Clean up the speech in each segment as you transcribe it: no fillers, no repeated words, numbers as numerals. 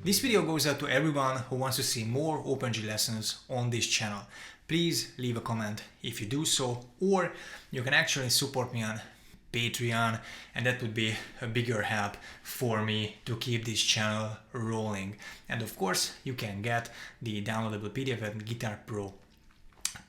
This video goes out to everyone who wants to see more Open G lessons on this channel. Please leave a comment if you do so, or you can actually support me on Patreon, and that would be a bigger help for me to keep this channel rolling. And of course, you can get the downloadable PDF and Guitar Pro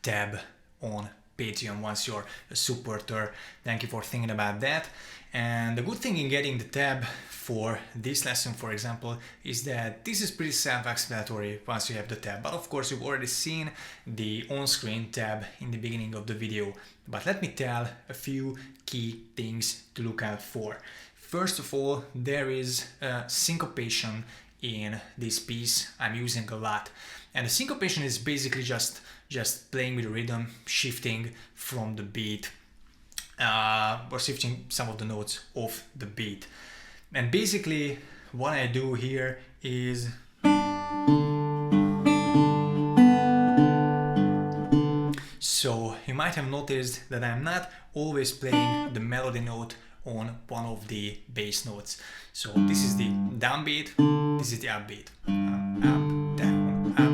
tab on Patreon once you're a supporter. Thank you for thinking about that. And the good thing in getting the tab for this lesson, for example, is that this is pretty self-explanatory once you have the tab. But of course, you've already seen the on-screen tab in the beginning of the video. But let me tell a few key things to look out for. First of all, there is a syncopation in this piece I'm using a lot. And the syncopation is basically just playing with the rhythm, shifting from the beat, or shifting some of the notes off the beat. And basically what I do here is so you might have noticed that I'm not always playing the melody note on one of the bass notes. So this is the downbeat, this is the upbeat, up, down, up.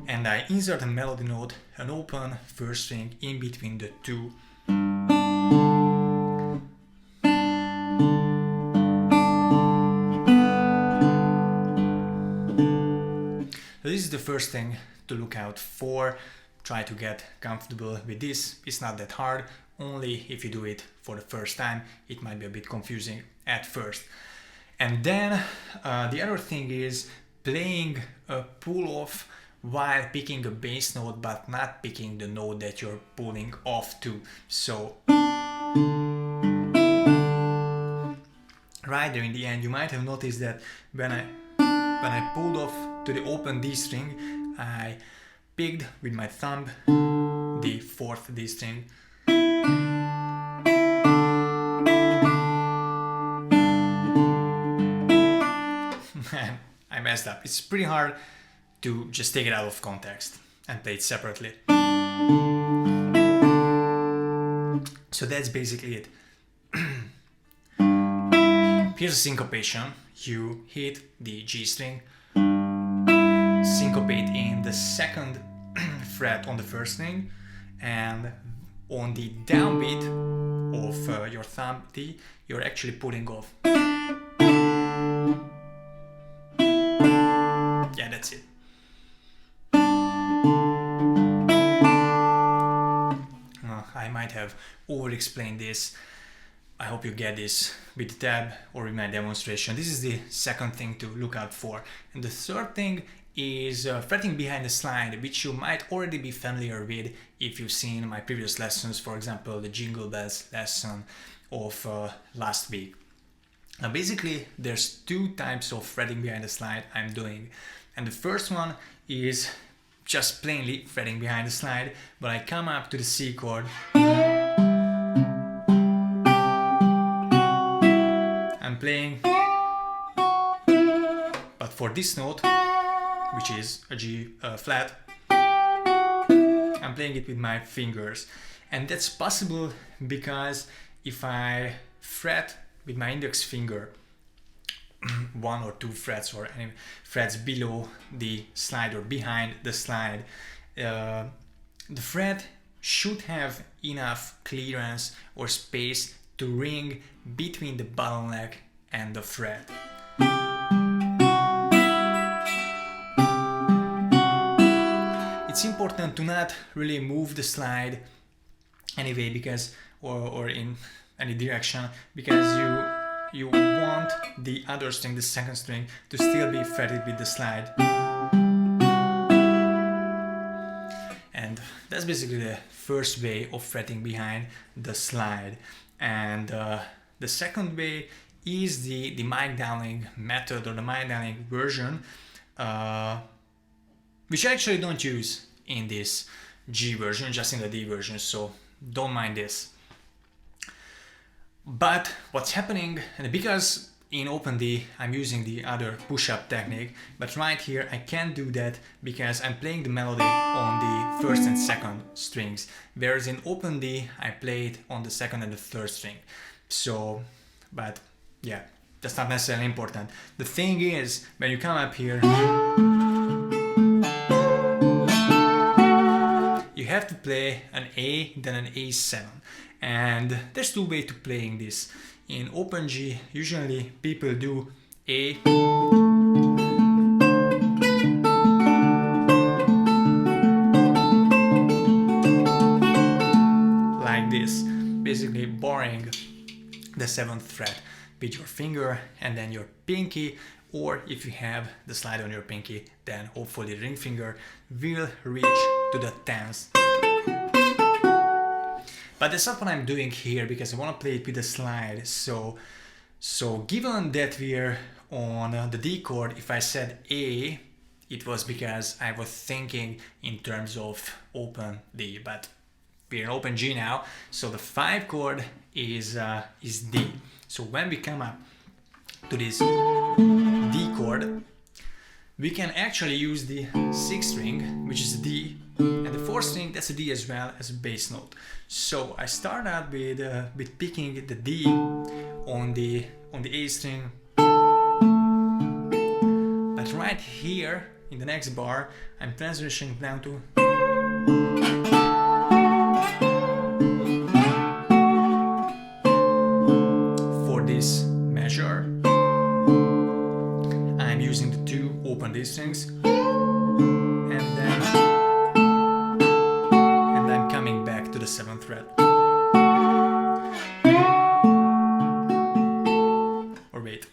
And I insert a melody note, an open first string in between the two. So this is the first thing to look out for. Try to get comfortable with this. It's not that hard, only if you do it for the first time. It might be a bit confusing at first. And then the other thing is playing a pull-off while picking a bass note, but not picking the note that you're pulling off to. So right there in the end, you might have noticed that when I pulled off to the open D string, I picked with my thumb the fourth D string. I messed up. It's pretty hard to just take it out of context and play it separately. So that's basically it. Here's a syncopation. You hit the G string, syncopate in the second fret on the first string, and on the downbeat of your thumb D, you're actually pulling off. Yeah, that's it. I might have over-explained this. I hope you get this with the tab or with my demonstration. This is the second thing to look out for. And the third thing is fretting behind the slide, which you might already be familiar with if you've seen my previous lessons, for example, the Jingle Bells lesson of last week. Now basically, there's two types of fretting behind the slide I'm doing. And the first one is just plainly fretting behind the slide, but I come up to the C chord. I'm playing, but for this note, which is a G flat, I'm playing it with my fingers. And that's possible because if I fret with my index finger one or two frets or any frets below the slide or behind the slide, the fret should have enough clearance or space to ring between the bottleneck and the fret. It's important to not really move the slide anyway, because or in any direction, because you want the other string, the second string, to still be fretted with the slide. And that's basically the first way of fretting behind the slide. And the second way is the mic downing method, or the mic downing version, which I actually don't use in this G version, just in the D version, so don't mind this. But what's happening, and because in Open D I'm using the other push-up technique, but right here I can't do that because I'm playing the melody on the first and second strings, whereas in Open D I play it on the second and the third string. So, but yeah, that's not necessarily important. The thing is, when you come up here, you have to play an A, then an A7. And there's two ways to playing this. In open G, usually people do A, like this, basically barring the 7th fret with your finger and then your pinky, or if you have the slide on your pinky, then hopefully the ring finger will reach to the 10th. But that's not what I'm doing here, because I want to play it with the slide. So given that we're on the D chord, if I said A, it was because I was thinking in terms of open D, but we're in open G now, so the 5 chord is D. So when we come up to this D chord, we can actually use the 6th string, which is D, and the 4th string, that's a D as well as a bass note. So I start out with picking the D on the A string, but right here in the next bar, I'm transitioning down to this measure. I'm using the 2 open D strings, and I'm coming back to the 7th fret. Or wait.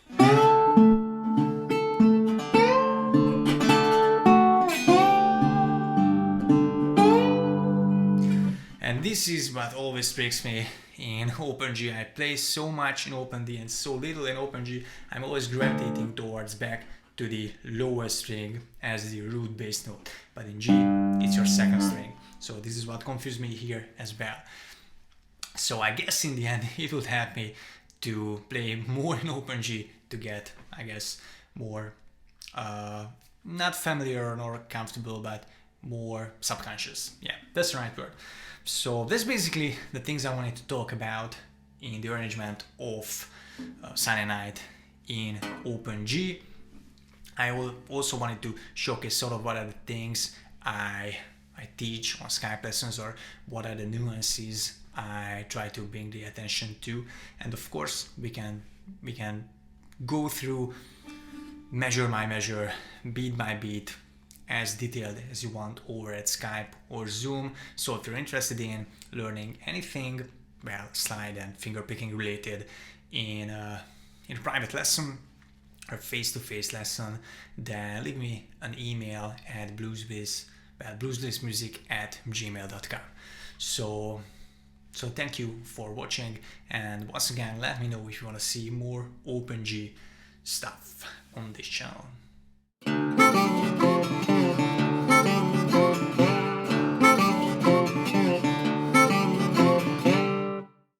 And this is what always tricks me in open G. I play so much in open D and so little in open G. I'm always gravitating towards back to the lowest string as the root bass note, but in G it's your 2nd string. So this is what confused me here as well. So I guess in the end it would help me to play more in open G to get, I guess, more not familiar nor comfortable, but more subconscious. Yeah, that's the right word. So that's basically the things I wanted to talk about in the arrangement of Silent Night in open G. I also wanted to showcase sort of what are the things I teach on Skype lessons, or what are the nuances I try to bring the attention to. And of course we can go through measure by measure, beat by beat, as detailed as you want over at Skype or Zoom. So if you're interested in learning anything, well, slide and finger picking related in a private lesson or face-to-face lesson, then leave me an email at blueswillismusic@gmail.com. So thank you for watching, and once again, let me know if you want to see more open G stuff on this channel.